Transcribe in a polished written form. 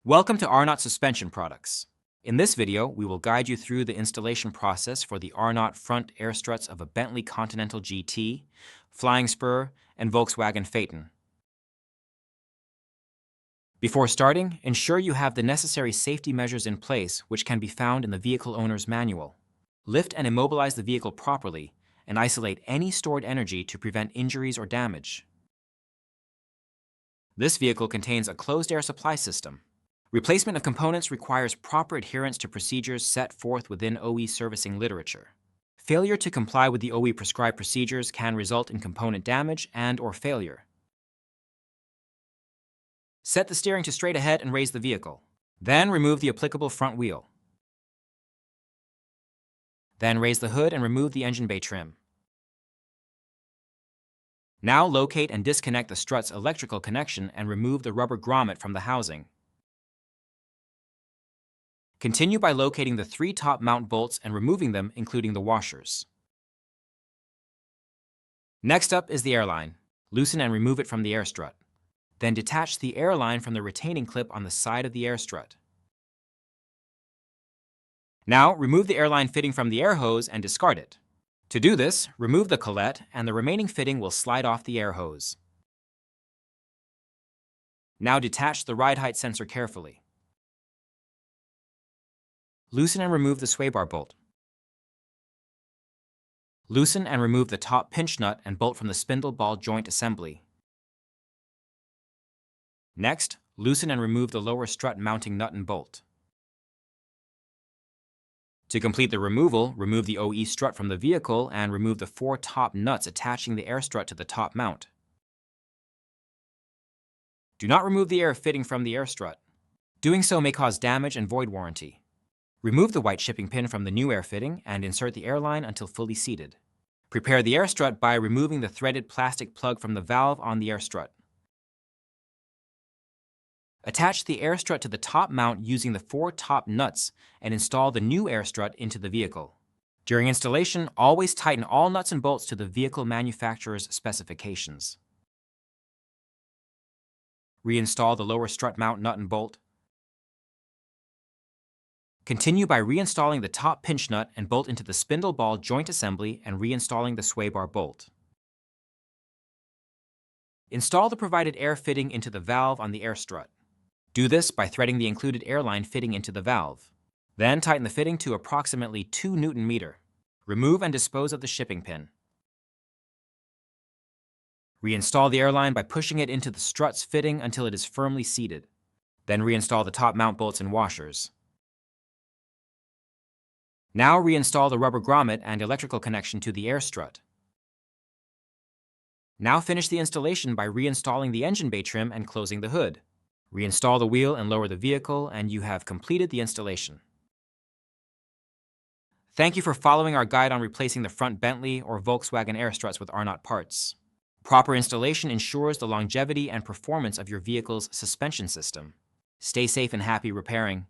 Welcome to Arnott Suspension Products. In this video, we will guide you through the installation process for the Arnott front air struts of a Bentley Continental GT, Flying Spur, and Volkswagen Phaeton. Before starting, ensure you have the necessary safety measures in place, which can be found in the vehicle owner's manual. Lift and immobilize the vehicle properly, and isolate any stored energy to prevent injuries or damage. This vehicle contains a closed air supply system. Replacement of components requires proper adherence to procedures set forth within OE servicing literature. Failure to comply with the OE prescribed procedures can result in component damage and/or failure. Set the steering to straight ahead and raise the vehicle. Then remove the applicable front wheel. Then raise the hood and remove the engine bay trim. Now locate and disconnect the strut's electrical connection and remove the rubber grommet from the housing. Continue by locating the 3 top mount bolts and removing them, including the washers. Next up is the airline. Loosen and remove it from the air strut. Then detach the airline from the retaining clip on the side of the air strut. Now remove the airline fitting from the air hose and discard it. To do this, remove the collet and the remaining fitting will slide off the air hose. Now detach the ride height sensor carefully. Loosen and remove the sway bar bolt. Loosen and remove the top pinch nut and bolt from the spindle ball joint assembly. Next, loosen and remove the lower strut mounting nut and bolt. To complete the removal, remove the OE strut from the vehicle and remove the 4 top nuts attaching the air strut to the top mount. Do not remove the air fitting from the air strut. Doing so may cause damage and void warranty. Remove the white shipping pin from the new air fitting and insert the airline until fully seated. Prepare the air strut by removing the threaded plastic plug from the valve on the air strut. Attach the air strut to the top mount using the 4 top nuts and install the new air strut into the vehicle. During installation, always tighten all nuts and bolts to the vehicle manufacturer's specifications. Reinstall the lower strut mount nut and bolt. Continue by reinstalling the top pinch nut and bolt into the spindle ball joint assembly and reinstalling the sway bar bolt. Install the provided air fitting into the valve on the air strut. Do this by threading the included airline fitting into the valve. Then tighten the fitting to approximately 2 Nm. Remove and dispose of the shipping pin. Reinstall the airline by pushing it into the strut's fitting until it is firmly seated. Then reinstall the top mount bolts and washers. Now reinstall the rubber grommet and electrical connection to the air strut. Now finish the installation by reinstalling the engine bay trim and closing the hood. Reinstall the wheel and lower the vehicle, and you have completed the installation. Thank you for following our guide on replacing the front Bentley or Volkswagen air struts with Arnott parts. Proper installation ensures the longevity and performance of your vehicle's suspension system. Stay safe and happy repairing.